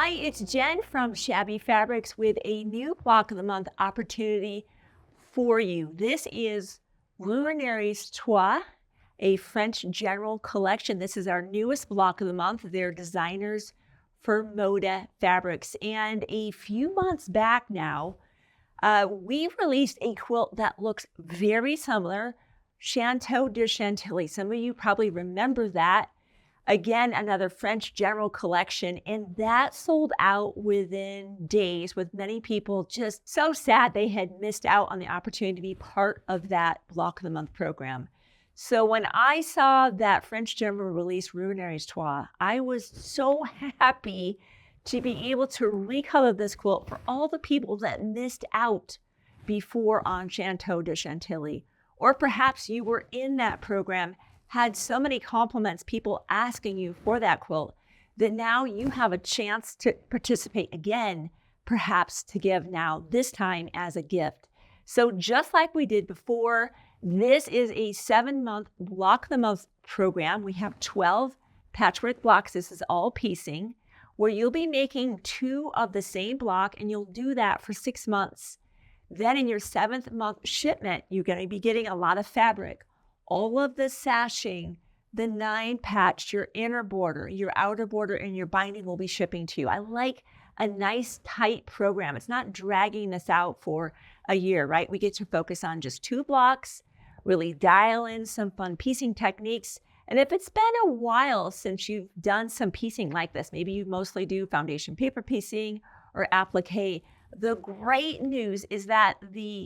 Hi, it's Jen from Shabby Fabrics with a new Block of the Month opportunity for you. This is Rouenneries Trois, a French general collection. This is our newest Block of the Month. They're designers for Moda Fabrics. And a few months back now, we released a quilt that looks very similar, Chateau de Chantilly. Some of you probably remember that. Again, another French general collection, and that sold out within days, with many people just so sad they had missed out on the opportunity to be part of that Block of the Month program. So when I saw that French general release Rouenneries Trois, I was so happy to be able to recolor this quilt for all the people that missed out before on Chateau de Chantilly. Or perhaps you were in that program, had so many compliments, people asking you for that quilt, that now you have a chance to participate again, perhaps to give now, this time as a gift. So just like we did before, this is a 7-month Block of the Month program. We have 12 patchwork blocks. This is all piecing, where you'll be making 2 of the same block, and you'll do that for 6 months. Then in your 7th month shipment, you're going to be getting a lot of fabric. All of the sashing, the 9 patch, your inner border, your outer border, and your binding will be shipping to you. I like a nice tight program. It's not dragging this out for a year, right? We get to focus on just 2 blocks, really dial in some fun piecing techniques. And if it's been a while since you've done some piecing like this, maybe you mostly do foundation paper piecing or applique, the great news is that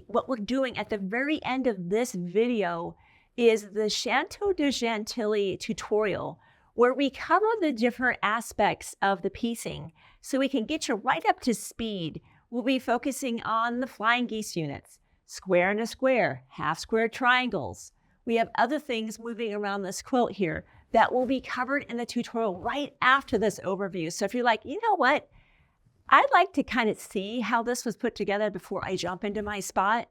what we're doing at the very end of this video is the Chateau de Chantilly tutorial, where we cover the different aspects of the piecing so we can get you right up to speed. We'll be focusing on the flying geese units, square and a square, half square triangles. We have other things moving around this quilt here that will be covered in the tutorial right after this overview. So if you're like, you know what, I'd like to kind of see how this was put together before I jump into my spot,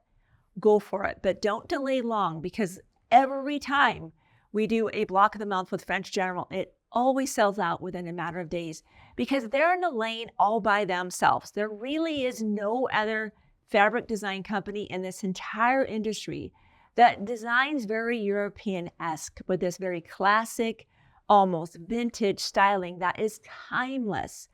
go for it. But don't delay long, because every time we do a Block of the Month with French General, it always sells out within a matter of days, because they're in a lane all by themselves. There really is no other fabric design company in this entire industry that designs very European-esque with this very classic, almost vintage styling that is timeless.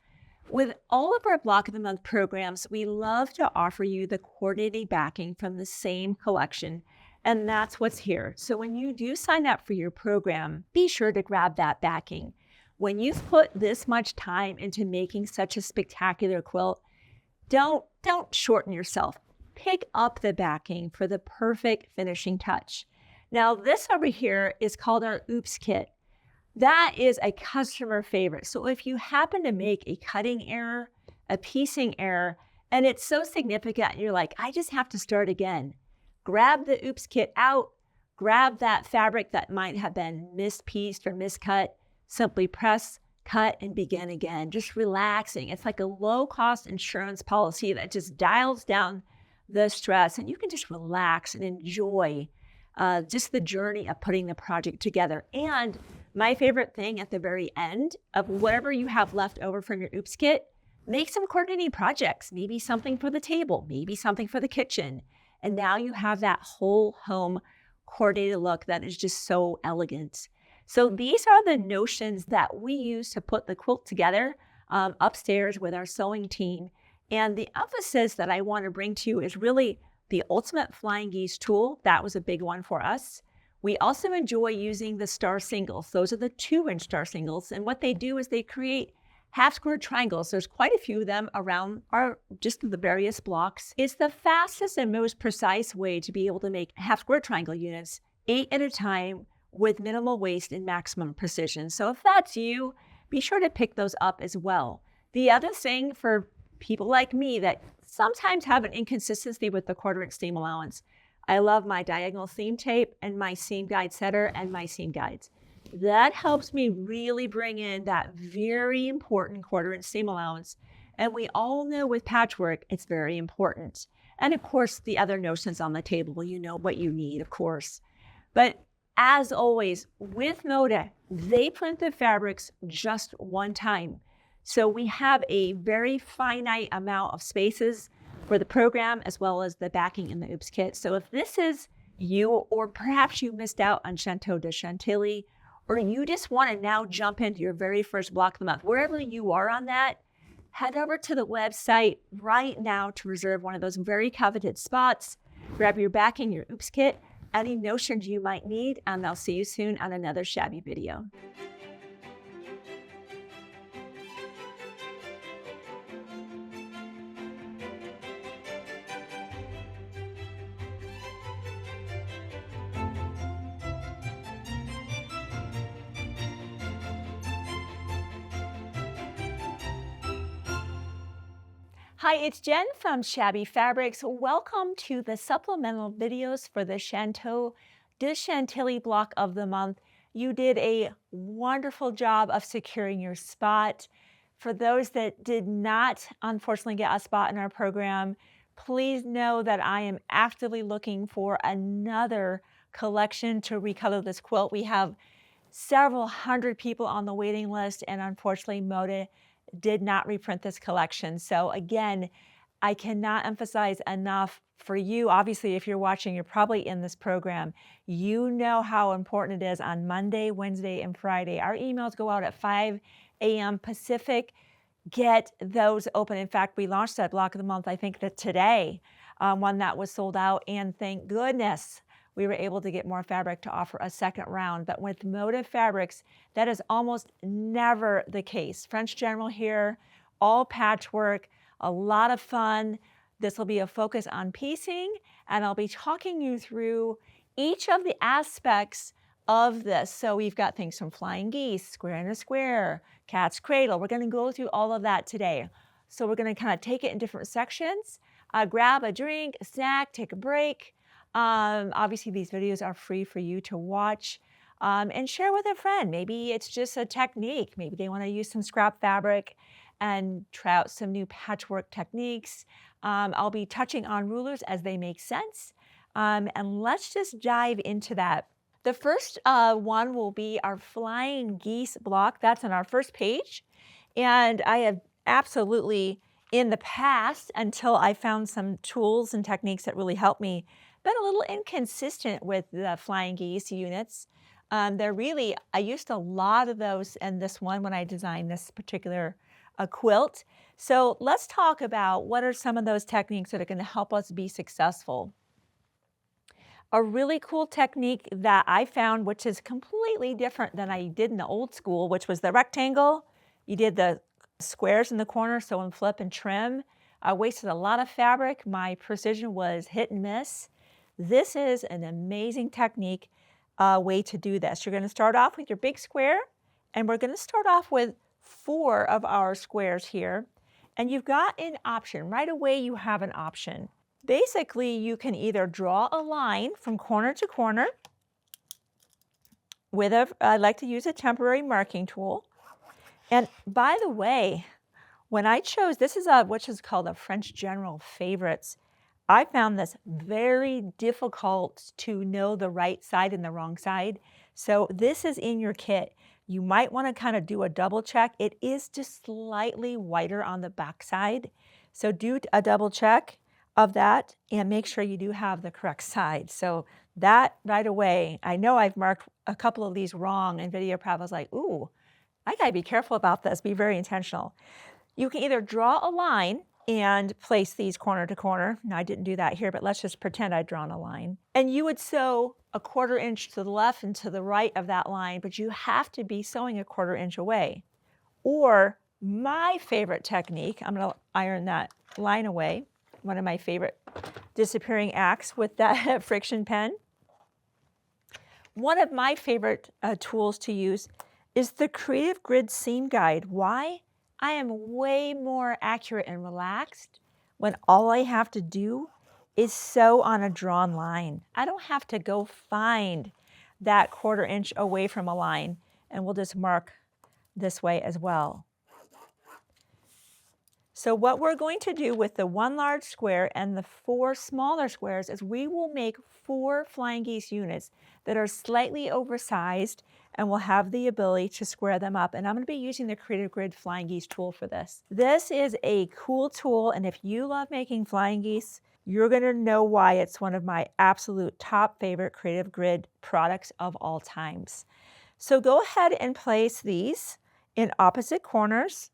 With all of our Block of the Month programs, we love to offer you the coordinating backing from the same collection. And that's what's here. So when you do sign up for your program, be sure to grab that backing. When you've put this much time into making such a spectacular quilt, don't shorten yourself. Pick up the backing for the perfect finishing touch. Now, this over here is called our Oops Kit. That is a customer favorite. So if you happen to make a cutting error, a piecing error, and it's so significant, and you're like, I just have to start again, grab the Oops Kit out, grab that fabric that might have been mispieced or miscut, simply press, cut, and begin again. Just relaxing. It's like a low-cost insurance policy that just dials down the stress, and you can just relax and enjoy just the journey of putting the project together. And my favorite thing at the very end of whatever you have left over from your Oops Kit, make some coordinating projects, maybe something for the table, maybe something for the kitchen. And now you have that whole home coordinated look that is just so elegant. So these are the notions that we use to put the quilt together upstairs with our sewing team. And the emphasis that I want to bring to you is really the ultimate flying geese tool. That was a big one for us. We also enjoy using the star singles. Those are the 2-inch star singles. And what they do is they create half square triangles. There's quite a few of them around just the various blocks. It's the fastest and most precise way to be able to make half square triangle units 8 at a time with minimal waste and maximum precision. So if that's you, be sure to pick those up as well. The other thing for people like me that sometimes have an inconsistency with the 1/4 inch seam allowance, I love my diagonal seam tape and my seam guide setter and my seam guides. That helps me really bring in that very important 1/4 inch seam allowance. And we all know with patchwork, it's very important. And of course, the other notions on the table, you know what you need, of course. But as always, with Moda, they print the fabrics just one time. So we have a very finite amount of spaces for the program as well as the backing in the OOPS kit. So if this is you, or perhaps you missed out on Chanteau de Chantilly, or you just want to now jump into your very first block of the month, wherever you are on that, head over to the website right now to reserve one of those very coveted spots. Grab your backing, your OOPS kit, any notions you might need, and I'll see you soon on another Shabby video. Hi, it's Jen from Shabby Fabrics. Welcome to the supplemental videos for the Chanteau de Chantilly block of the month. You did a wonderful job of securing your spot. For those that did not, unfortunately, get a spot in our program, please know that I am actively looking for another collection to recolor this quilt. We have several hundred people on the waiting list, and unfortunately, Moda did not reprint this collection. So again, I cannot emphasize enough for you. Obviously, if you're watching, you're probably in this program. You know how important it is on Monday, Wednesday, and Friday. Our emails go out at 5 a.m. Pacific. Get those open. In fact, we launched that block of the month, I think that today, one that was sold out, and thank goodness we were able to get more fabric to offer a second round. But with Moda Fabrics, that is almost never the case. French General here, all patchwork, a lot of fun. This will be a focus on piecing, and I'll be talking you through each of the aspects of this. So we've got things from flying geese, square in a square, cat's cradle. We're gonna go through all of that today. So we're gonna kind of take it in different sections, grab a drink, a snack, take a break. Obviously, these videos are free for you to watch and share with a friend. Maybe it's just a technique. Maybe they want to use some scrap fabric and try out some new patchwork techniques. I'll be touching on rulers as they make sense. And let's just dive into that. The first one will be our flying geese block. That's on our first page. And I have absolutely, in the past, until I found some tools and techniques that really helped me, been a little inconsistent with the flying geese units. They're really, I used a lot of those in this one when I designed this particular quilt. So let's talk about what are some of those techniques that are going to help us be successful. A really cool technique that I found, which is completely different than I did in the old school, which was the rectangle. You did the squares in the corner, sew and flip and trim. I wasted a lot of fabric. My precision was hit and miss. This is an amazing technique way to do this. You're going to start off with your big square, and we're going to start off with 4 of our squares here. And you've got an option. Right away, you have an option. Basically, you can either draw a line from corner to corner with I like to use a temporary marking tool. And by the way, when I chose, this is which is called a French General Favorites. I found this very difficult to know the right side and the wrong side. So this is in your kit. You might want to kind of do a double check. It is just slightly whiter on the back side. So do a double check of that and make sure you do have the correct side. So that right away, I know I've marked a couple of these wrong, and video prep was like, ooh, I gotta be careful about this, be very intentional. You can either draw a line and place these corner to corner. Now I didn't do that here, but let's just pretend I'd drawn a line. And you would sew a 1/4 inch to the left and to the right of that line, but you have to be sewing a 1/4 inch away. Or my favorite technique, I'm gonna iron that line away, one of my favorite disappearing acts with that friction pen. One of my favorite tools to use is the Creative Grid Seam Guide. Why? I am way more accurate and relaxed when all I have to do is sew on a drawn line. I don't have to go find that 1/4 inch away from a line, and we'll just mark this way as well. So what we're going to do with the 1 large square and the 4 smaller squares is we will make 4 flying geese units that are slightly oversized and will have the ability to square them up. And I'm going to be using the Creative Grid Flying Geese tool for this. This is a cool tool, and if you love making flying geese, you're going to know why it's one of my absolute top favorite Creative Grid products of all times. So go ahead and place these in opposite corners.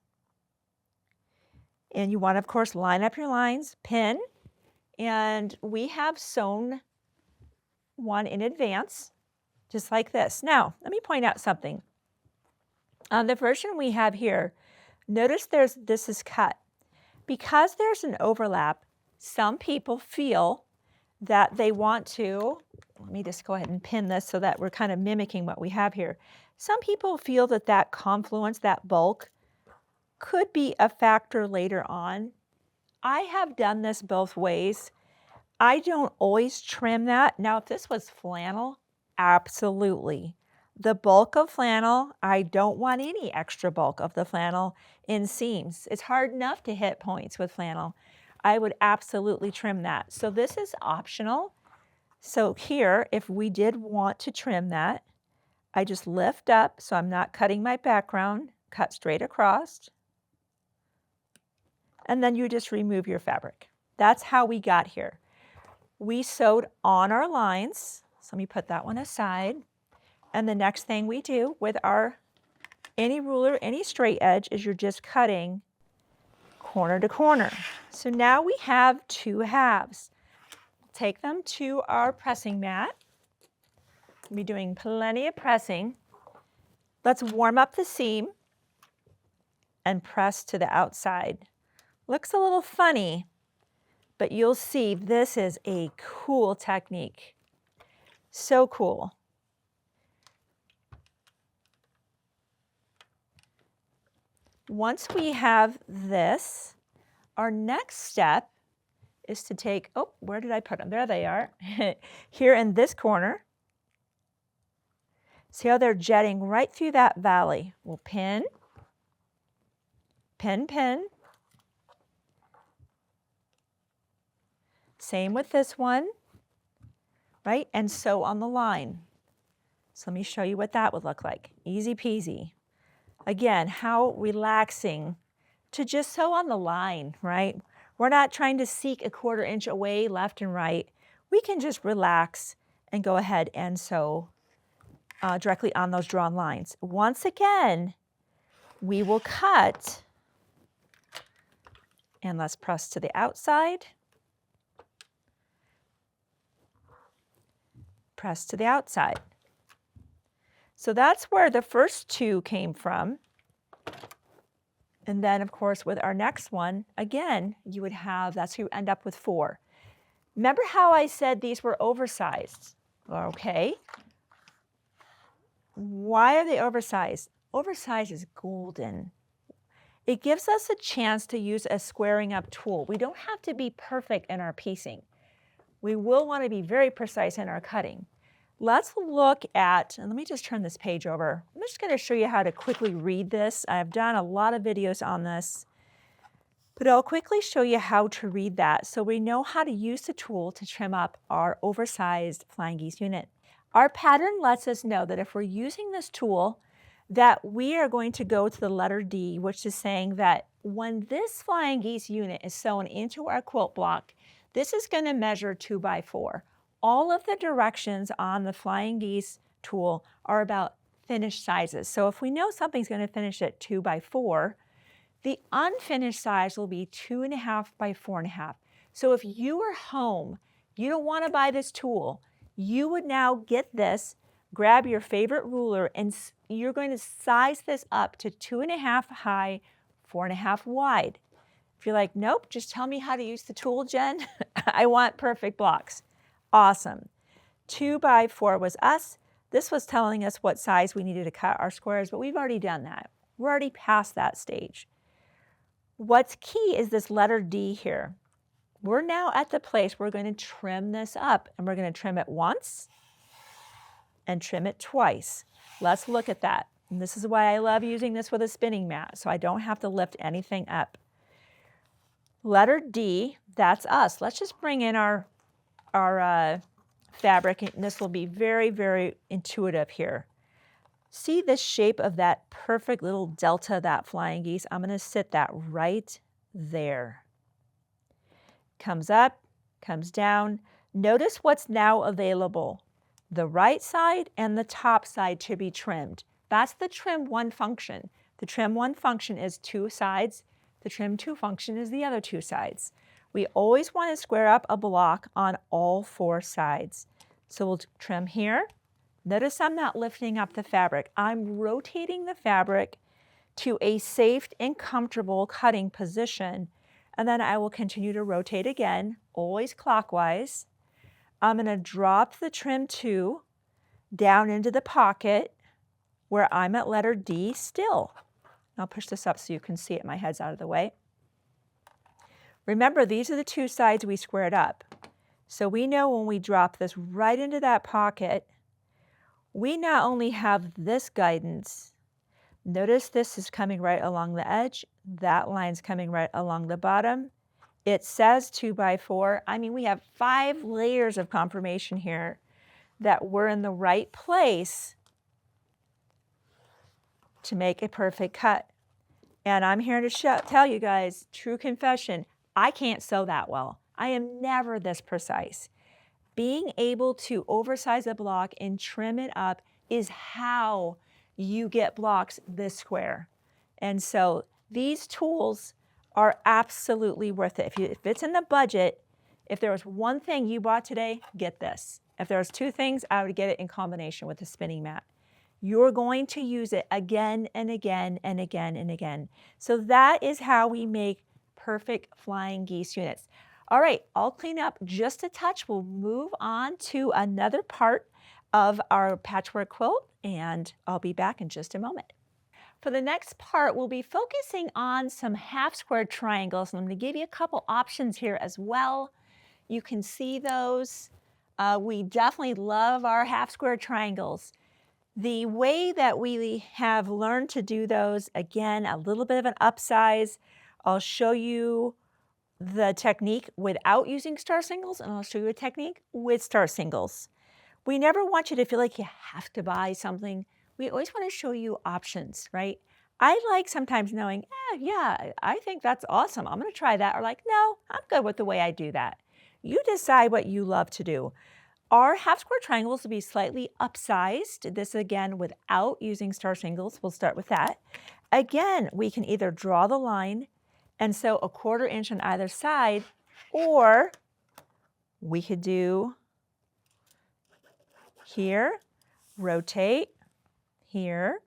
And you want to, of course, line up your lines, pin, and we have sewn one in advance, just like this. Now, let me point out something. On the version we have here, notice this is cut. Because there's an overlap, some people feel that they want to, let me just go ahead and pin this so that we're kind of mimicking what we have here. Some people feel that that confluence, that bulk, could be a factor later on. I have done this both ways. I don't always trim that. Now, if this was flannel, absolutely. The bulk of flannel, I don't want any extra bulk of the flannel in seams. It's hard enough to hit points with flannel. I would absolutely trim that. So this is optional. So here, if we did want to trim that, I just lift up so I'm not cutting my background, cut straight across, and then you just remove your fabric. That's how we got here. We sewed on our lines, so let me put that one aside. And the next thing we do with any ruler, any straight edge, is you're just cutting corner to corner. So now we have 2 halves. Take them to our pressing mat. We'll be doing plenty of pressing. Let's warm up the seam and press to the outside. Looks a little funny, but you'll see this is a cool technique. So cool. Once we have this, our next step is to take, oh, where did I put them? There they are. Here in this corner. See how they're jetting right through that valley. We'll pin, pin, pin. Same with this one, right? And sew on the line. So let me show you what that would look like. Easy peasy. Again, how relaxing to just sew on the line, right? We're not trying to seek a 1/4 inch away left and right. We can just relax and go ahead and sew directly on those drawn lines. Once again, we will cut, and let's press to the outside. Press to the outside. So that's where the first 2 came from. And then, of course, with our next one, again, you would have, that's who you end up with 4. Remember how I said these were oversized? Okay. Why are they oversized? Oversized is golden. It gives us a chance to use a squaring up tool. We don't have to be perfect in our piecing. We will want to be very precise in our cutting. Let's look at, and let me just turn this page over. I'm just going to show you how to quickly read this. I've done a lot of videos on this, but I'll quickly show you how to read that so we know how to use the tool to trim up our oversized flying geese unit. Our pattern lets us know that if we're using this tool, that we are going to go to the letter D, which is saying that when this flying geese unit is sewn into our quilt block, this is going to measure 2 by 4. All of the directions on the flying geese tool are about finished sizes. So if we know something's going to finish at 2 by 4, the unfinished size will be 2.5 by 4.5. So if you are home, you don't want to buy this tool, you would now get this, grab your favorite ruler, and you're going to size this up to 2.5 high, 4.5 wide. If you're like, nope, just tell me how to use the tool, Jen. I want perfect blocks. Awesome. 2 by 4 was us. This was telling us what size we needed to cut our squares, but we've already done that. We're already past that stage. What's key is this letter D here. We're now at the place where we're going to trim this up, and we're going to trim it once and trim it twice. Let's look at that. And this is why I love using this with a spinning mat, so I don't have to lift anything up. Letter D, that's us. Let's just bring in our fabric, and this will be very, very intuitive here. See the shape of that perfect little delta, that flying geese? I'm going to sit that right there. Comes up, comes down. Notice what's now available. The right side and the top side to be trimmed. That's the trim one function. The trim one function is two sides. The trim two function is the other two sides. We always want to square up a block on all four sides. So we'll trim here. Notice I'm not lifting up the fabric. I'm rotating the fabric to a safe and comfortable cutting position. And then I will continue to rotate again, always clockwise. I'm going to drop the trim two down into the pocket where I'm at letter D still. I'll push this up so you can see it. My head's out of the way. Remember, these are the two sides we squared up. So we know when we drop this right into that pocket, we not only have this guidance, notice this is coming right along the edge, that line's coming right along the bottom. It says 2x4. I mean, we have 5 layers of confirmation here that we're in the right place to make a perfect cut. And I'm here to tell you guys, true confession, I can't sew that well. I am never this precise. Being able to oversize a block and trim it up is how you get blocks this square. And so these tools are absolutely worth it. If it's in the budget, if there was one thing you bought today, get this. If there was 2 things, I would get it in combination with the spinning mat. You're going to use it again and again and again and again. So that is how we make perfect flying geese units. All right, I'll clean up just a touch. We'll move on to another part of our patchwork quilt, and I'll be back in just a moment. For the next part, we'll be focusing on some half square triangles, and I'm going to give you a couple options here as well. You can see those. We definitely love our half square triangles. The way that we have learned to do those, again, a little bit of an upsize. I'll show you the technique without using star singles, and I'll show you a technique with star singles. We never want you to feel like you have to buy something. We always want to show you options, right? I like sometimes knowing, yeah, I think that's awesome. I'm going to try that. Or like, no, I'm good with the way I do that. You decide what you love to do. Our half square triangles will be slightly upsized. This again without using star singles. We'll start with that. Again, we can either draw the line and sew a 1/4 inch on either side, or we could do here, rotate, here,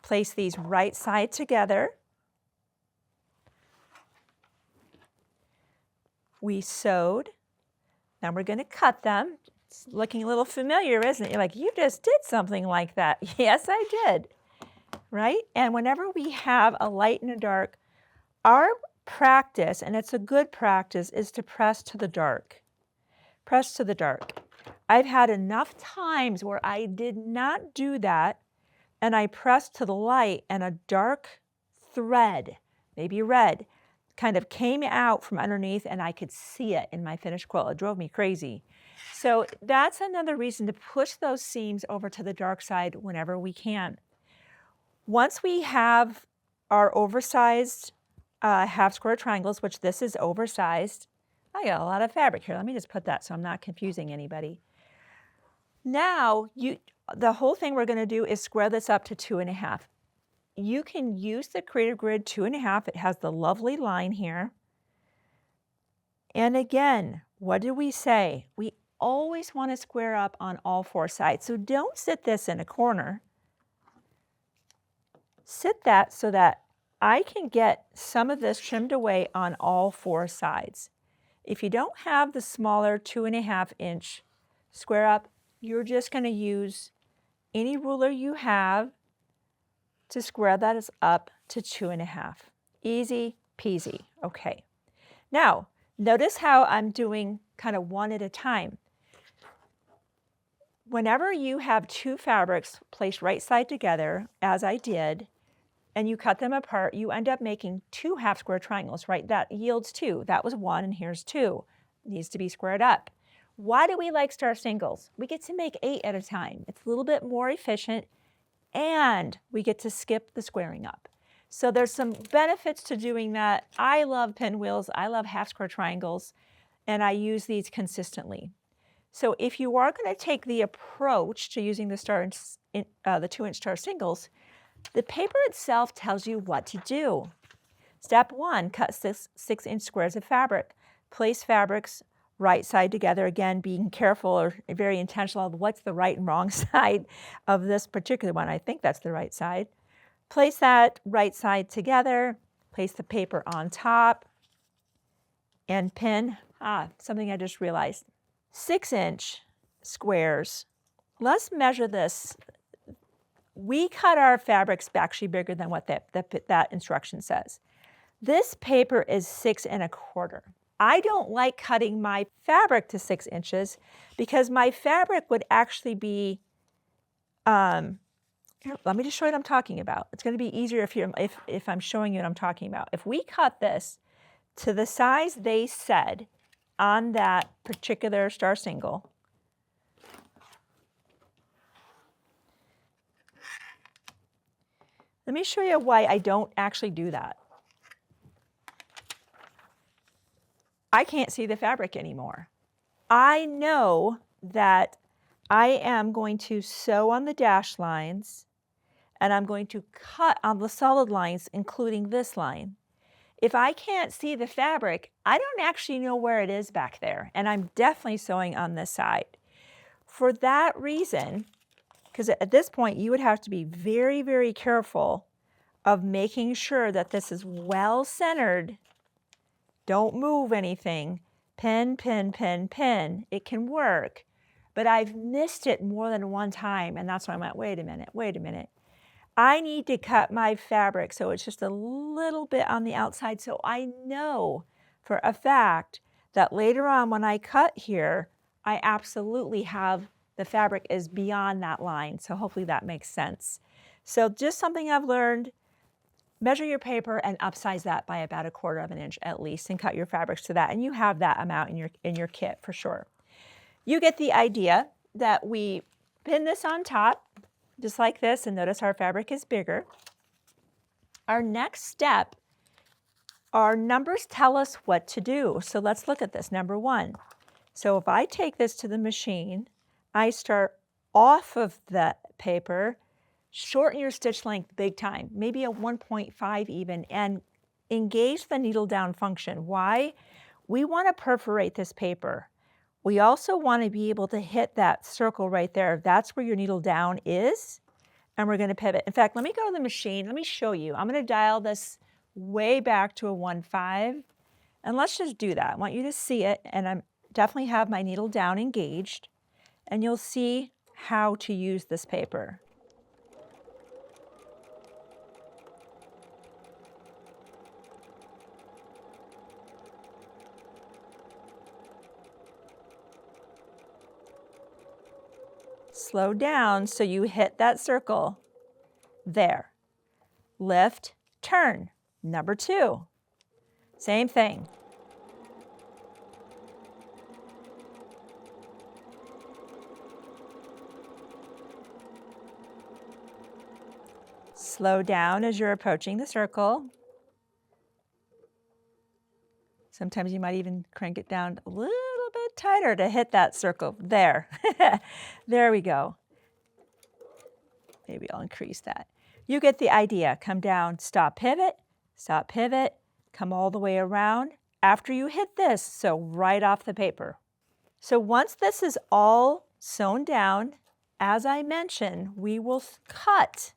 place these right side together. We sewed. Now we're going to cut them. It's looking a little familiar, isn't it? You're like, you just did something like that. Yes, I did. Right? And whenever we have a light and a dark, our practice, and it's a good practice, is to press to the dark. Press to the dark. I've had enough times where I did not do that, and I pressed to the light, and a dark thread, maybe red, kind of came out from underneath, and I could see it in my finished quilt. It drove me crazy. So that's another reason to push those seams over to the dark side whenever we can. Once we have our oversized half square triangles, which this is oversized, I got a lot of fabric here. Let me just put that so I'm not confusing anybody. Now, the whole thing we're going to do is square this up to 2.5. You can use the Creative Grid 2.5. It has the lovely line here. And again, what did we say? We always want to square up on all 4 sides. So don't sit this in a corner. Sit that so that I can get some of this trimmed away on all 4 sides. If you don't have the smaller 2.5 inch square up, you're just going to use any ruler you have to square that up to 2.5. Easy peasy. Okay. Now, notice how I'm doing kind of one at a time. Whenever you have 2 fabrics placed right side together, as I did, and you cut them apart, you end up making 2 half square triangles, right? That yields 2. That was 1 and here's 2. Needs to be squared up. Why do we like star singles? We get to make 8 at a time. It's a little bit more efficient and we get to skip the squaring up. So there's some benefits to doing that. I love pinwheels. I love half square triangles, and I use these consistently. So if you are going to take the approach to using the 2-inch star singles, the paper itself tells you what to do. Step 1, cut 6-inch squares of fabric. Place fabrics right side together, again, being careful or very intentional of what's the right and wrong side of this particular one. I think that's the right side. Place that right side together, place the paper on top, and pin. Something I just realized. 6-inch squares. Let's measure this. We cut our fabrics actually bigger than what that instruction says. This paper is 6 1/4. I don't like cutting my fabric to 6 inches because my fabric would actually be, here, let me just show you what I'm talking about. It's going to be easier if I'm showing you what I'm talking about. If we cut this to the size they said on that particular star single, let me show you why I don't actually do that. I can't see the fabric anymore. I know that I am going to sew on the dash lines and I'm going to cut on the solid lines, including this line. If I can't see the fabric, I don't actually know where it is back there, and I'm definitely sewing on this side. For that reason, because at this point you would have to be very, very careful of making sure that this is well centered. Don't move anything. Pin, pin, pin, pin. It can work, but I've missed it more than one time, and that's why I'm like, wait a minute. I need to cut my fabric so it's just a little bit on the outside so I know for a fact that later on when I cut here, I absolutely have the fabric is beyond that line. So hopefully that makes sense. So just something I've learned, measure your paper and upsize that by about 1/4 inch at least and cut your fabrics to that. And you have that amount in your kit for sure. You get the idea that we pin this on top just like this, and notice our fabric is bigger. Our next step, our numbers tell us what to do. So let's look at this, number 1. So if I take this to the machine, I start off of the paper, shorten your stitch length big time, maybe a 1.5 even, and engage the needle down function. Why? We want to perforate this paper. We also want to be able to hit that circle right there. That's where your needle down is, and we're going to pivot. In fact, let me go to the machine. Let me show you. I'm going to dial this way back to a 1.5, and let's just do that. I want you to see it, and I definitely have my needle down engaged, and you'll see how to use this paper. Slow down so you hit that circle. There. Lift, turn. Number 2. Same thing. Slow down as you're approaching the circle. Sometimes you might even crank it down a little bit tighter to hit that circle. There. There we go. Maybe I'll increase that. You get the idea. Come down, stop, pivot, come all the way around. After you hit this, sew right off the paper. So once this is all sewn down, as I mentioned, we will cut.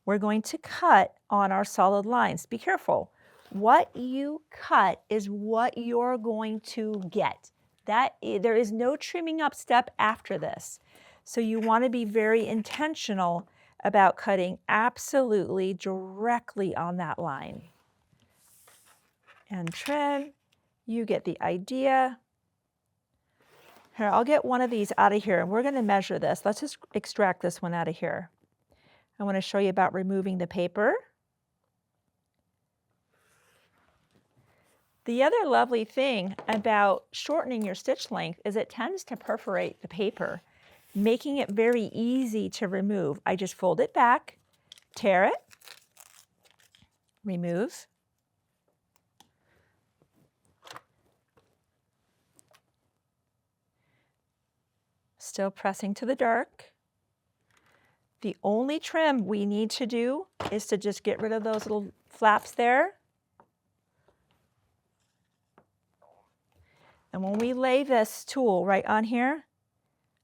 We're going to cut on our solid lines. Be careful. What you cut is what you're going to get. There is no trimming up step after this. So you want to be very intentional about cutting absolutely directly on that line. And trim, you get the idea. Here, I'll get one of these out of here and we're going to measure this. Let's just extract this one out of here. I want to show you about removing the paper. The other lovely thing about shortening your stitch length is it tends to perforate the paper, making it very easy to remove. I just fold it back, tear it, remove. Still pressing to the dark. The only trim we need to do is to just get rid of those little flaps there. And when we lay this tool right on here,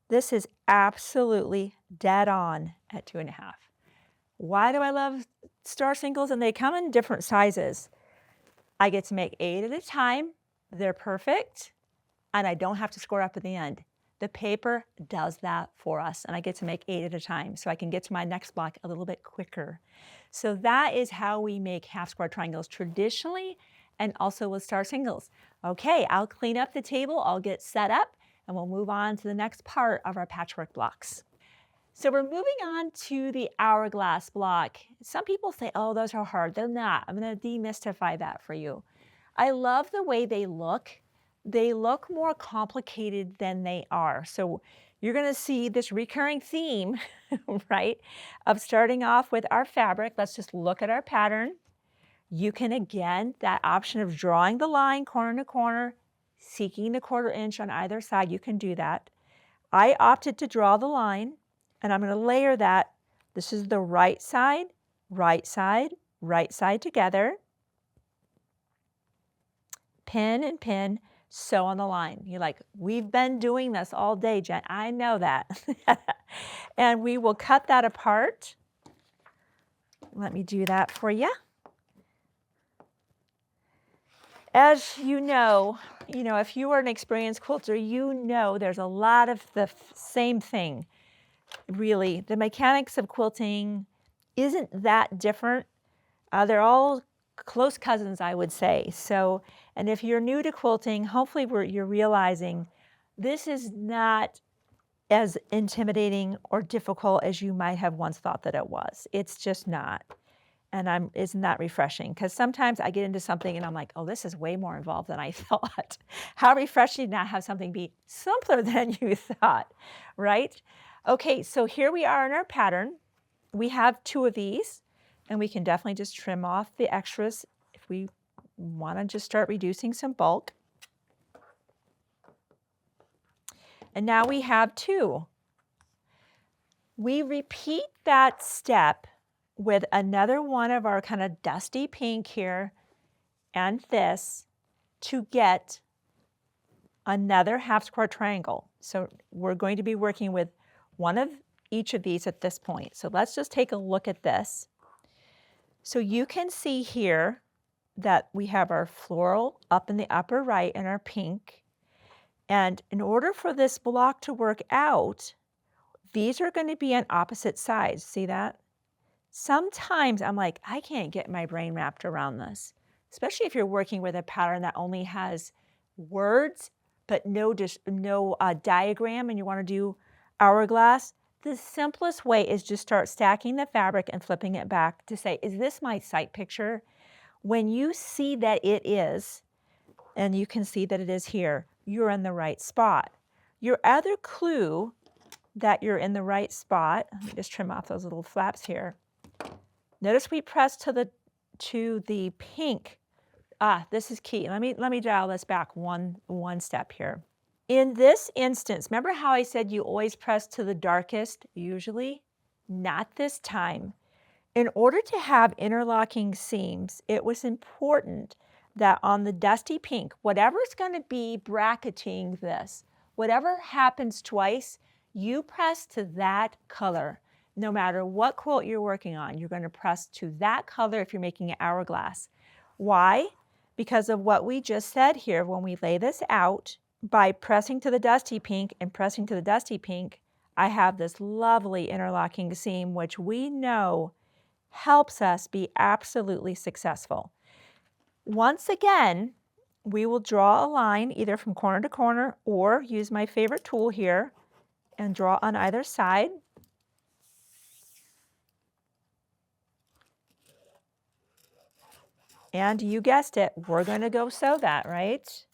this is absolutely dead on at 2.5. Why do I love star singles? And they come in different sizes. I get to make 8 at a time. They're perfect. And I don't have to score up at the end. The paper does that for us, and I get to make 8 at a time, so I can get to my next block a little bit quicker. So that is how we make half square triangles traditionally, and also with star singles. Okay, I'll clean up the table, I'll get set up, and we'll move on to the next part of our patchwork blocks. So we're moving on to the hourglass block. Some people say, oh, those are hard. They're not. I'm going to demystify that for you. I love the way they look. They look more complicated than they are. So you're going to see this recurring theme, right, of starting off with our fabric. Let's just look at our pattern. You can, again, that option of drawing the line corner to corner, seeking the 1/4 inch on either side, you can do that. I opted to draw the line, and I'm going to layer that. This is the right side, right side, right side together. Pin and pin. Sew on the line. You're like, we've been doing this all day, Jen. I know that. And we will cut that apart. Let me do that for you. As you know, if you are an experienced quilter, you know there's a lot of the same thing. Really, the mechanics of quilting isn't that different. They're all close cousins, I would say. So, and if you're new to quilting, hopefully you're realizing this is not as intimidating or difficult as you might have once thought that it was. It's just not. And isn't that refreshing? Because sometimes I get into something and I'm like, oh, this is way more involved than I thought. How refreshing to not have something be simpler than you thought, right? Okay, so here we are in our pattern. We have 2 of these. And we can definitely just trim off the extras if we want to just start reducing some bulk. And now we have 2. We repeat that step with another one of our kind of dusty pink here and this to get another half square triangle. So we're going to be working with one of each of these at this point. So let's just take a look at this. So you can see here that we have our floral up in the upper right and our pink. And in order for this block to work out, these are going to be on opposite sides. See that? Sometimes I'm like, I can't get my brain wrapped around this, especially if you're working with a pattern that only has words but no diagram and you want to do hourglass. The simplest way is just start stacking the fabric and flipping it back to say, is this my sight picture? When you see that it is, and you can see that it is here, you're in the right spot. Your other clue that you're in the right spot, let me just trim off those little flaps here. Notice we press to the pink. This is key. Let me dial this back one step here. In this instance, remember how I said you always press to the darkest, usually? Not this time. In order to have interlocking seams, it was important that on the dusty pink, whatever's going to be bracketing this, whatever happens twice, you press to that color. No matter what quilt you're working on, you're going to press to that color if you're making an hourglass. Why? Because of what we just said here when we lay this out. By pressing to the dusty pink and pressing to the dusty pink, I have this lovely interlocking seam, which we know helps us be absolutely successful. Once again, we will draw a line either from corner to corner or use my favorite tool here and draw on either side. And you guessed it, we're going to go sew that, right?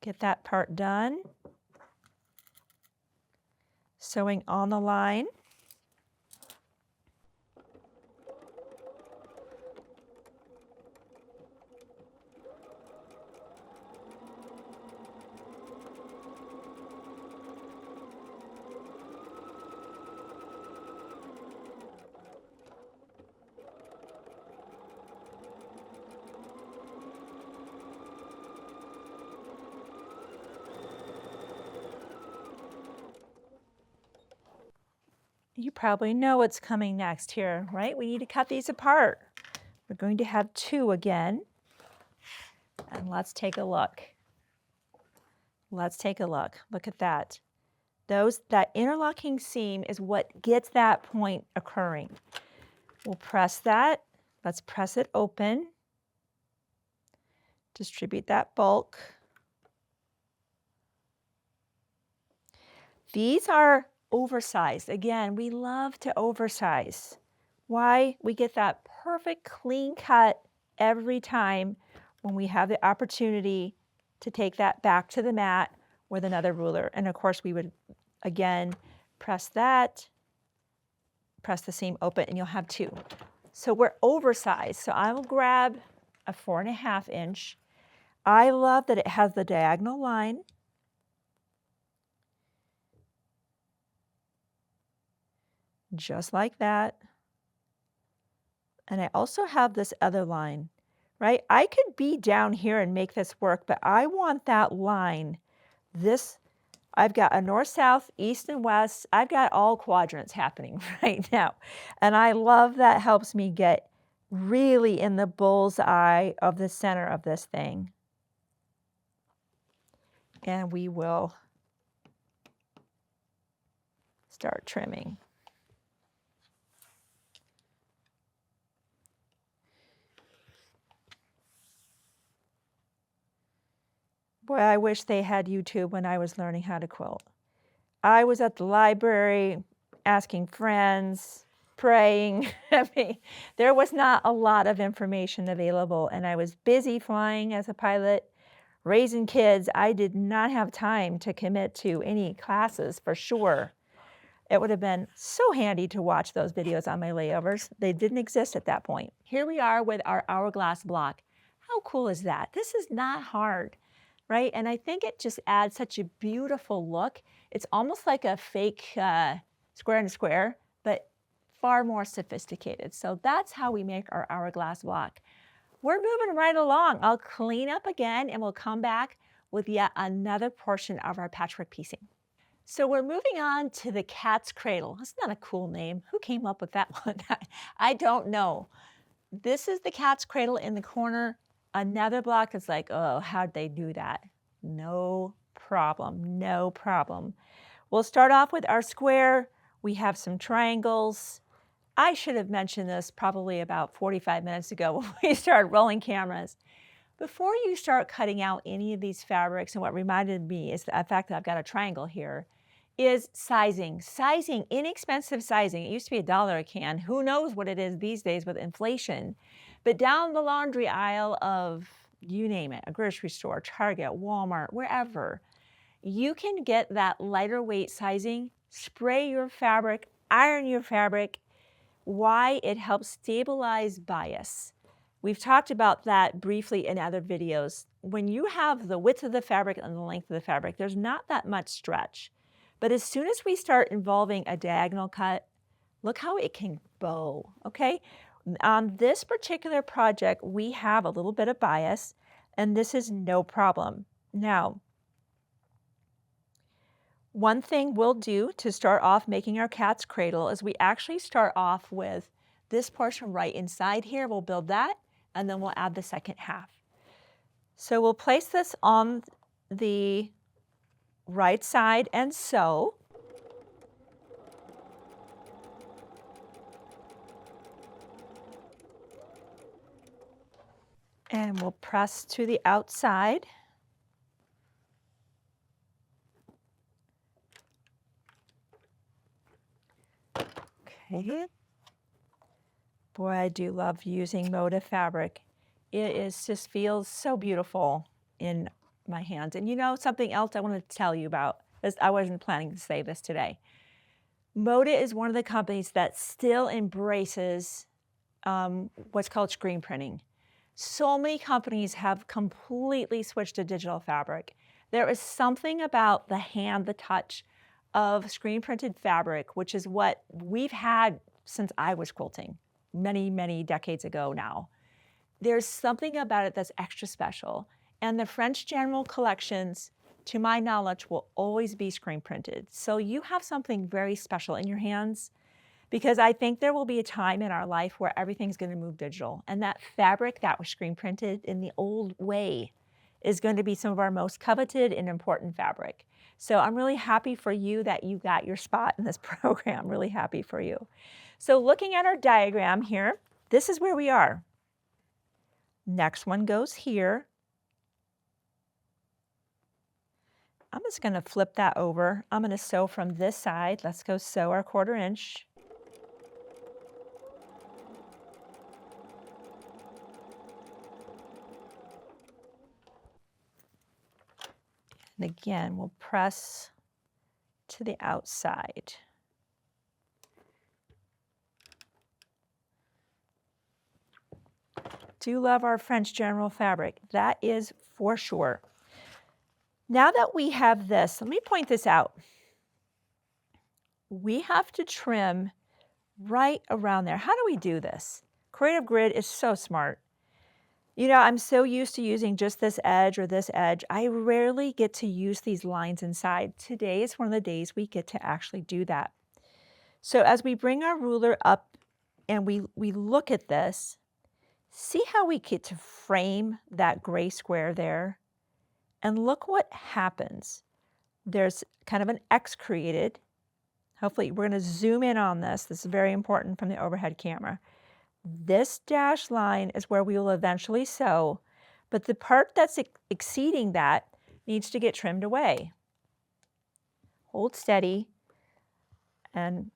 Get that part done. Sewing on the line. You probably know what's coming next here, right? We need to cut these apart. We're going to have 2 again. And let's take a look. Let's take a look. Look at that. That interlocking seam is what gets that point occurring. We'll press that. Let's press it open. Distribute that bulk. These are oversized. Again, we love to oversize. Why? We get that perfect clean cut every time when we have the opportunity to take that back to the mat with another ruler. And of course we would, again, press that, press the seam open, and you'll have 2. So we're oversized. So I will grab a 4.5 inch. I love that it has the diagonal line. Just like that. And I also have this other line, right? I could be down here and make this work, but I want that line. I've got a north, south, east, and west. I've got all quadrants happening right now. And I love that helps me get really in the bull's eye of the center of this thing. And we will start trimming. Boy, I wish they had YouTube when I was learning how to quilt. I was at the library asking friends, praying. I mean, there was not a lot of information available, and I was busy flying as a pilot, raising kids. I did not have time to commit to any classes for sure. It would have been so handy to watch those videos on my layovers. They didn't exist at that point. Here we are with our Hourglass block. How cool is that? This is not hard, right? And I think it just adds such a beautiful look. It's almost like a fake square and square, but far more sophisticated. So that's how we make our Hourglass block. We're moving right along. I'll clean up again and we'll come back with yet another portion of our patchwork piecing. So we're moving on to the cat's cradle. That's not a cool name. Who came up with that one? I don't know. This is the cat's cradle in the corner. Another block is like, oh, how'd they do that? No problem, no problem. We'll start off with our square. We have some triangles. I should have mentioned this probably about 45 minutes ago when we started rolling cameras. Before you start cutting out any of these fabrics, and what reminded me is the fact that I've got a triangle here, is sizing. Sizing, inexpensive sizing. It used to be $1 a can. Who knows what it is these days with inflation. But down the laundry aisle of, you name it, a grocery store, Target, Walmart, wherever, you can get that lighter weight sizing, spray your fabric, iron your fabric. Why? It helps stabilize bias. We've talked about that briefly in other videos. When you have the width of the fabric and the length of the fabric, there's not that much stretch. But as soon as we start involving a diagonal cut, look how it can bow, okay? On this particular project, we have a little bit of bias, and this is no problem. Now, one thing we'll do to start off making our cat's cradle is we actually start off with this portion right inside here. We'll build that, and then we'll add the second half. So we'll place this on the right side and sew. And we'll press to the outside. Okay. Boy, I do love using Moda fabric. Just feels so beautiful in my hands. And you know, something else I want to tell you about, this, I wasn't planning to say this today. Moda is one of the companies that still embraces what's called screen printing. So many companies have completely switched to digital fabric. There is something about the hand, the touch of screen printed fabric, which is what we've had since I was quilting many, many decades ago now. There's something about it that's extra special. And the French General collections, to my knowledge, will always be screen printed. So you have something very special in your hands, because I think there will be a time in our life where everything's going to move digital. And that fabric that was screen printed in the old way is going to be some of our most coveted and important fabric. So I'm really happy for you that you got your spot in this program. Really happy for you. So looking at our diagram here, this is where we are. Next one goes here. I'm just going to flip that over. I'm going to sew from this side. Let's go sew our 1/4 inch. And again, we'll press to the outside. Do love our French General fabric. That is for sure. Now that we have this, let me point this out. We have to trim right around there. How do we do this? Creative Grid is so smart. You know, I'm so used to using just this edge or this edge. I rarely get to use these lines inside. Today is one of the days we get to actually do that. So as we bring our ruler up and we look at this, see how we get to frame that gray square there? And look what happens. There's kind of an X created. Hopefully, we're going to zoom in on this. This is very important from the overhead camera. This dashed line is where we will eventually sew, but the part that's exceeding that needs to get trimmed away. Hold steady and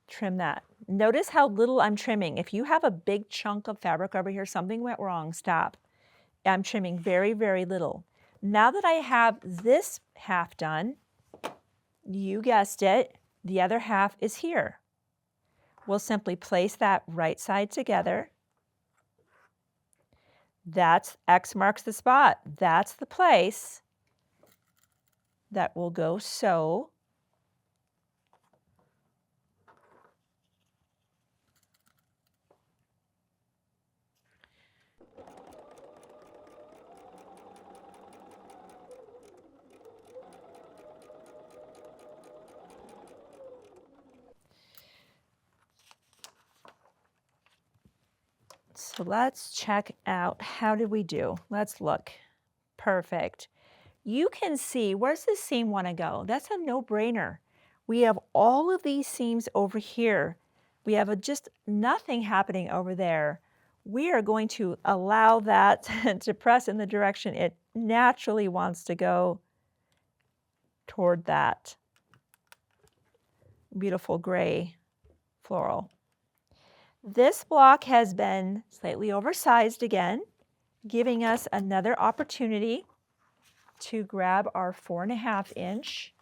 trim that. Notice how little I'm trimming. If you have a big chunk of fabric over here, something went wrong, stop. I'm trimming very, very little. Now that I have this half done, you guessed it, the other half is here. We'll simply place that right side together. That's X marks the spot. That's the place that will go sew. So let's check out, how did we do? Let's look. Perfect. You can see, where's this seam want to go? That's a no-brainer. We have all of these seams over here. We have just nothing happening over there. We are going to allow that to press in the direction it naturally wants to go toward that beautiful gray floral. This block has been slightly oversized again, giving us another opportunity to grab our 4.5 inch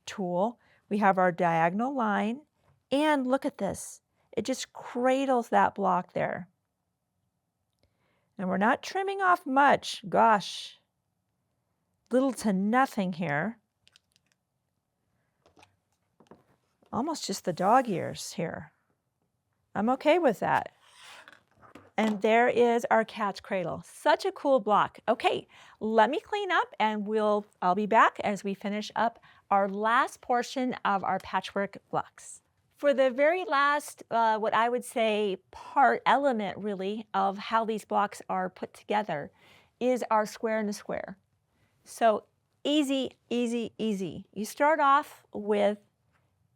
tool. We have our diagonal line, and look at this. It just cradles that block there. And we're not trimming off much. Gosh, little to nothing here. Almost just the dog ears here. I'm okay with that. And there is our cat's cradle. Such a cool block. Okay, let me clean up and I'll be back as we finish up our last portion of our patchwork blocks. For the very last, what I would say element really of how these blocks are put together is our square in the square. So easy, easy, easy. You start off with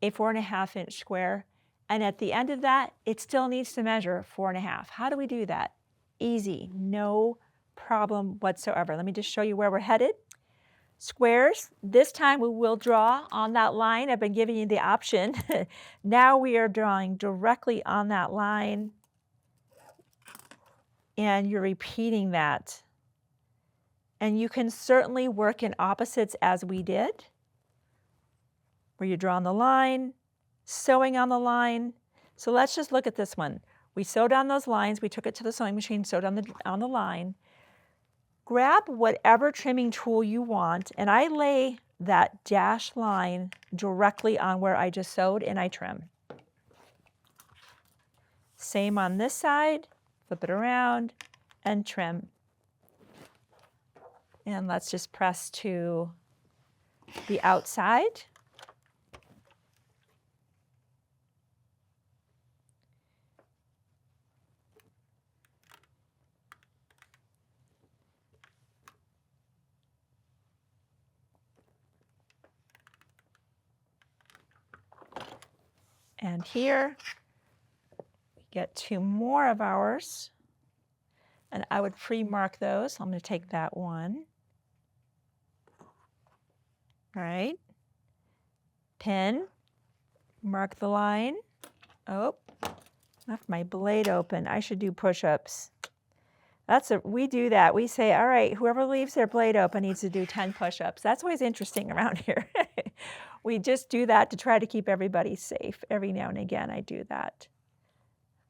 a 4.5 inch square. And at the end of that, it still needs to measure 4.5. How do we do that? Easy, no problem whatsoever. Let me just show you where we're headed. Squares, this time we will draw on that line. I've been giving you the option. Now we are drawing directly on that line, and you're repeating that. And you can certainly work in opposites as we did, where you draw on the line, sewing on the line. So let's just look at this one. We sewed on those lines, we took it to the sewing machine, sewed on the line. Grab whatever trimming tool you want, and I lay that dashed line directly on where I just sewed, and I trim. Same on this side, flip it around, and trim. And let's just press to the outside. And here, we get 2 more of ours. And I would pre-mark those. I'm going to take that one. All right. Pin, mark the line. Oh, left my blade open. I should do push-ups. We do that. We say, all right, whoever leaves their blade open needs to do 10 push-ups. That's always interesting around here. We just do that to try to keep everybody safe. Every now and again, I do that.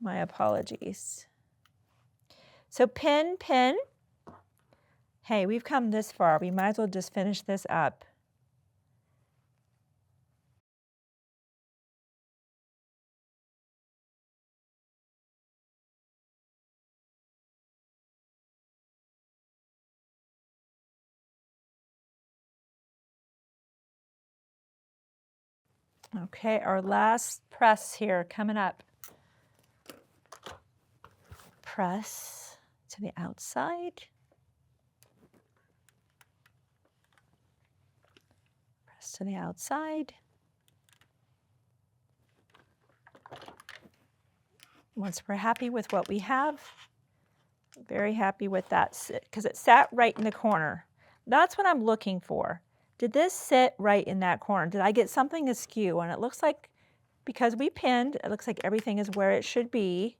My apologies. So pin, pin. Hey, we've come this far. We might as well just finish this up. Okay, our last press here coming up. Press to the outside. Press to the outside. Once we're happy with what we have, very happy with that, because it sat right in the corner. That's what I'm looking for. Did this sit right in that corner? Did I get something askew? And it looks like, because we pinned, it looks like everything is where it should be.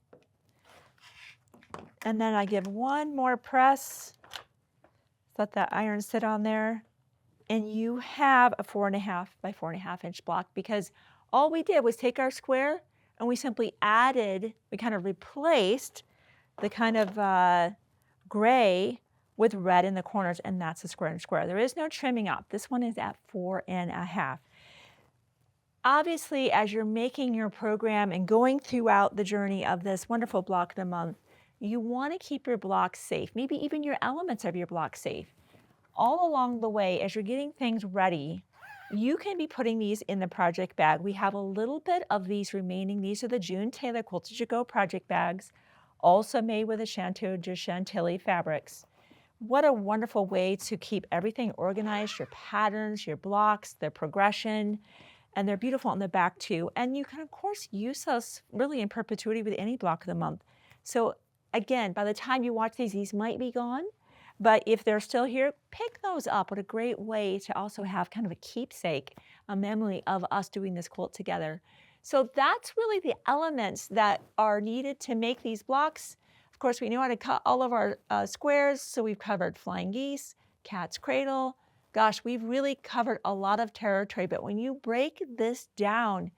And then I give one more press, let that iron sit on there, and you have a 4.5 by 4.5 inch block, because all we did was take our square and we simply added, we kind of replaced the kind of gray with red in the corners, and that's a square and square. There is no trimming up. This one is at 4.5. Obviously, as you're making your program and going throughout the journey of this wonderful block of the month, you want to keep your block safe, maybe even your elements of your block safe. All along the way, as you're getting things ready, you can be putting these in the project bag. We have a little bit of these remaining. These are the June Taylor Quilted to Go project bags, also made with the Chantilly fabrics. What a wonderful way to keep everything organized, your patterns, your blocks, their progression, and they're beautiful on the back too. And you can, of course, use those really in perpetuity with any block of the month. So again, by the time you watch these might be gone, but if they're still here, pick those up. What a great way to also have kind of a keepsake, a memory of us doing this quilt together. So that's really the elements that are needed to make these blocks. Of course, we know how to cut all of our squares, so we've covered flying geese, cat's cradle. Gosh, we've really covered a lot of territory, but when you break this down,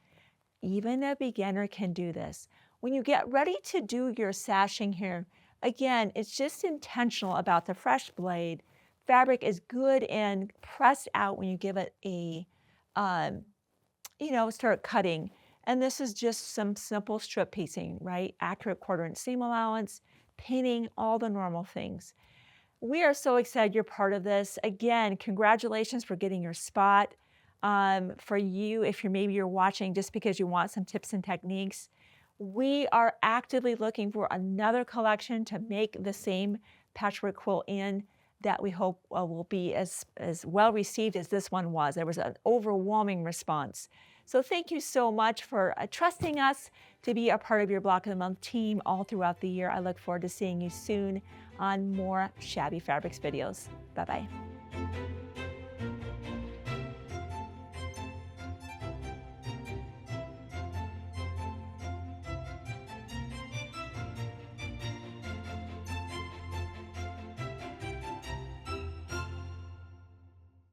even a beginner can do this. When you get ready to do your sashing here, again, it's just intentional about the fresh blade. Fabric is good and pressed out when you give it a, start cutting. And this is just some simple strip piecing, right? Accurate 1/4 inch seam allowance, pinning, all the normal things. We are so excited you're part of this. Again, congratulations for getting your spot. For you, if you're watching just because you want some tips and techniques, we are actively looking for another collection to make the same patchwork quilt in that we hope will be as well received as this one was. There was an overwhelming response. So thank you so much for trusting us to be a part of your Block of the Month team all throughout the year. I look forward to seeing you soon on more Shabby Fabrics videos. Bye-bye.